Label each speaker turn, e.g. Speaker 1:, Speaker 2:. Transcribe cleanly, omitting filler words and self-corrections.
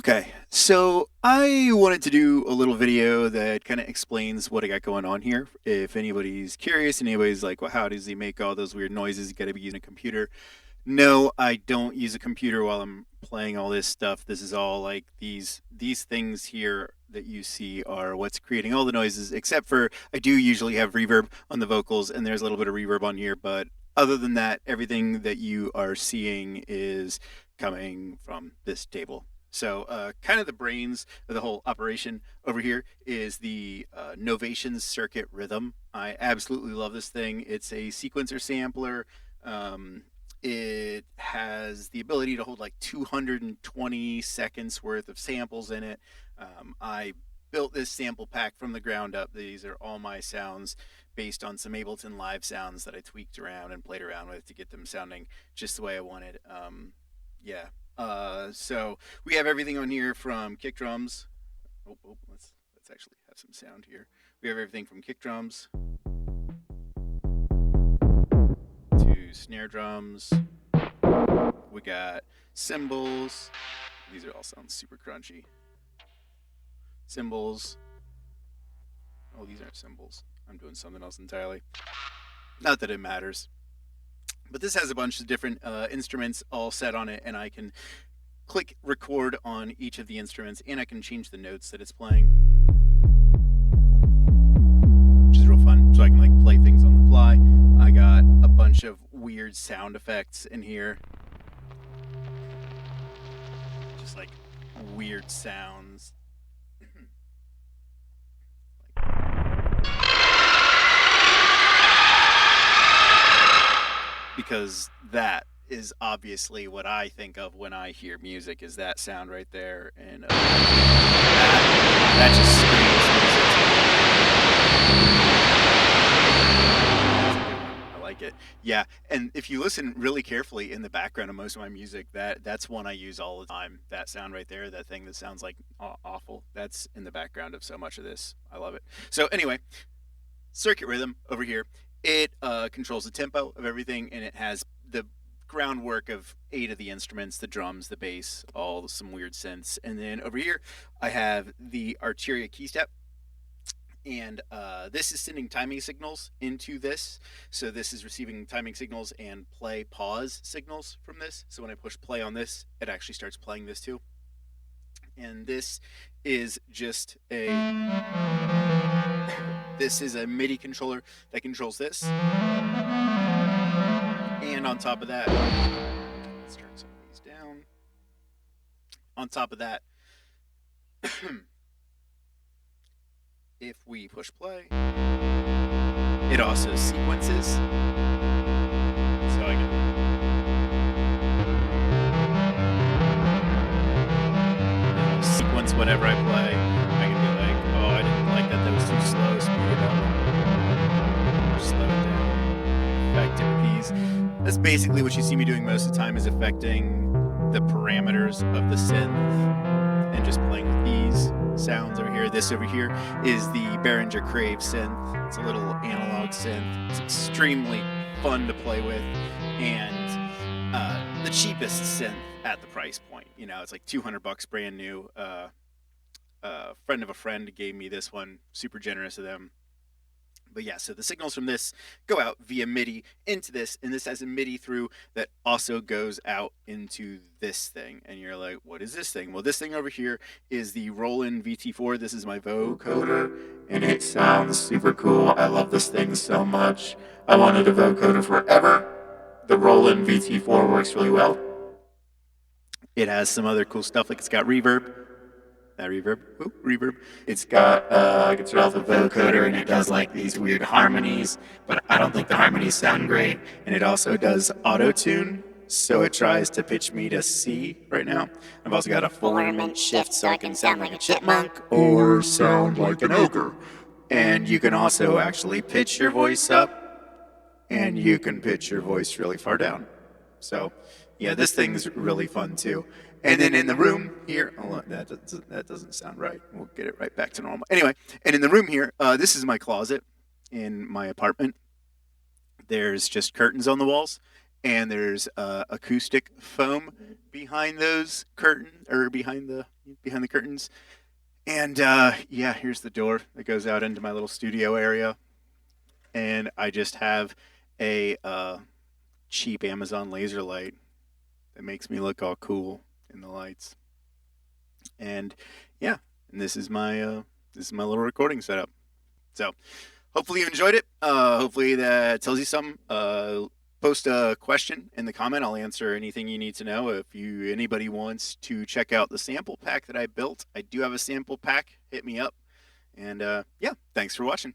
Speaker 1: Okay, so I wanted to do a little video that kind of explains what I got going on here. If anybody's curious, anybody's like, well, how does he make all those weird noises? You got to be using a computer. No, I don't use a computer while I'm playing all this stuff. This is all like these things here that you see are what's creating all the noises, except for I do usually have reverb on the vocals, and there's a little bit of reverb on here, but other than that, everything that you are seeing is coming from this table. So, kind of the brains of the whole operation over here is the Novation circuit rhythm. I absolutely love this thing. It's a sequencer sampler. It has the ability to hold like 220 seconds worth of samples in it. I built this sample pack from the ground up. These are all my sounds based on some Ableton Live sounds that I tweaked around and played around with to get them sounding just the way I wanted. Yeah. So we have everything on here from kick drums. Let's actually have some sound here. We have everything from kick drums to snare drums. We got cymbals. These are all sound super crunchy. Cymbals. Oh, these aren't cymbals. I'm doing something else entirely. Not that it matters. But this has a bunch of different instruments all set on it, and I can click record on each of the instruments, and I can change the notes that it's playing, which is real fun. So I can like play things on the fly. I got a bunch of weird sound effects in here, just like weird sounds. Because that is obviously what I think of when I hear music, is that sound right there, and that just screams music. I like it. Yeah, and if you listen really carefully in the background of most of my music, that's one I use all the time. That sound right there, that thing that sounds like awful, that's in the background of so much of this. I love it. So anyway, circuit rhythm over here. It controls the tempo of everything, and it has the groundwork of 8 of the instruments: the drums, the bass, all some weird synths. And then over here, I have the Arturia Keystep, and this is sending timing signals into this. So this is receiving timing signals and play pause signals from this. So when I push play on this, it actually starts playing this too. And this is just a MIDI controller that controls this. And on top of that, let's turn some of these down. On top of that, if we push play, it also sequences. So I can sequence whatever I play. I can be like, oh, I didn't like that. That was too slow. Speed it up. Or slow it down. Effect it with these. That's basically what you see me doing most of the time, is affecting the parameters of the synth and just playing with these sounds over here. This over here is the Behringer Crave synth. It's a little analog synth. It's extremely fun to play with, and the cheapest synth at the price point. You know, it's like $200 brand new. Friend of a friend gave me this one. Super generous of them. But yeah, so the signals from this go out via MIDI into this, and this has a MIDI through that also goes out into this thing. And you're like, what is this thing? Well, this thing over here is the Roland VT-4. This is my vocoder, and it sounds super cool. I love this thing so much. I wanted a vocoder forever. The Roland VT-4 works really well. It has some other cool stuff, like it's got reverb. That reverb. Ooh, reverb. It's got it's off a vocoder, and it does like these weird harmonies, but I don't think the harmonies sound great. And it also does auto tune, so it tries to pitch me to C right now. I've also got a full ornament shift, so I can sound like a chipmunk or sound like an ogre. And you can also actually pitch your voice up, and you can pitch your voice really far down. So yeah, this thing's really fun too. And then in the room here, oh, that doesn't sound right. We'll get it right back to normal. Anyway, and in the room here, this is my closet in my apartment. There's just curtains on the walls, and there's acoustic foam behind those curtains, or behind the curtains. And yeah, here's the door that goes out into my little studio area, and I just have a cheap Amazon laser light that makes me look all cool in the lights. And yeah, and this is my little recording setup. So hopefully you enjoyed it. Hopefully that tells you something. Post a question in the comment. I'll answer anything you need to know. If anybody wants to check out the sample pack that I built, I do have a sample pack. Hit me up. And yeah, thanks for watching.